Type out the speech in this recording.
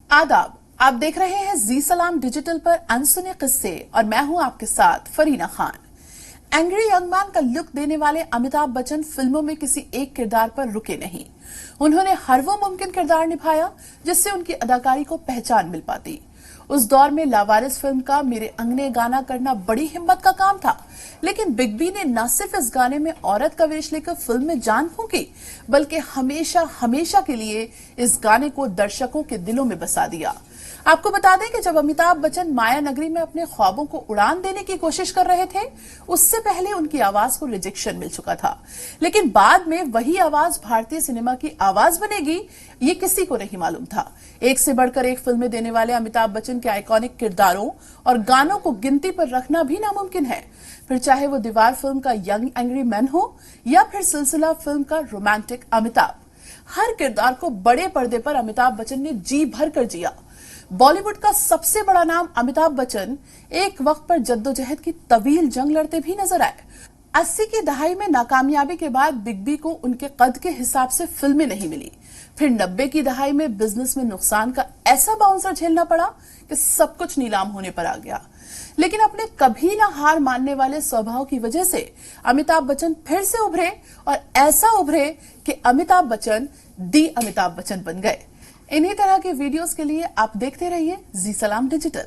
आदाब, आप देख रहे हैं जी सलाम डिजिटल पर अनसुने किस्से और मैं हूं आपके साथ Farina Khan. Angry young man का लुक देने वाले अमिताभ बच्चन फिल्मों में किसी एक किरदार पर रुके नहीं। उन्होंने हर वो मुमकिन किरदार निभाया जिससे उनकी अदाकारी को पहचान मिल पाती। उस दौर में लावारिस फिल्म का मेरे अंगने गाना करना बड़ी हिम्मत का काम था, लेकिन बिग बी ने न सिर्फ इस गाने में औरत का वेश लेकर फिल्म में जान फूंकी, बल्कि हमेशा हमेशा के लिए इस गाने को दर्शकों के दिलों में बसा दिया। आपको बता दें कि जब अमिताभ बच्चन माया नगरी में अपने ख्वाबों को उड़ान देने की कोशिश कर रहे थे, उससे पहले उनकी आवाज को रिजेक्शन मिल चुका था, लेकिन बाद में वही आवाज भारतीय सिनेमा की आवाज बनेगी, ये किसी को नहीं मालूम था। एक से बढ़कर एक फिल्में देने वाले अमिताभ बच्चन के आइकॉनिक किरदारों और गानों को गिनती पर रखना भी नामुमकिन है, फिर चाहे वो दीवार फिल्म का यंग एंग्री मैन हो या फिर सिलसिला फिल्म का रोमांटिक अमिताभ। हर किरदार को बड़े पर्दे पर अमिताभ बच्चन ने जी भर कर जिया। बॉलीवुड का सबसे बड़ा नाम अमिताभ बच्चन एक वक्त पर जद्दोजहद की तवील जंग लड़ते भी नजर आए। 80 की दहाई में नाकामयाबी के बाद बिग बी को उनके कद के हिसाब से फिल्में नहीं मिली। फिर 90 की दहाई में बिजनेस में नुकसान का ऐसा बाउंसर झेलना पड़ा कि सब कुछ नीलाम होने पर आ गया। लेकिन अपने कभी ना हार मानने वाले स्वभाव की वजह से अमिताभ बच्चन फिर से उभरे और ऐसा उभरे कि अमिताभ बच्चन दी अमिताभ बच्चन बन गए। इन्हीं तरह के वीडियोस के लिए आप देखते रहिए जी सलाम डिजिटल।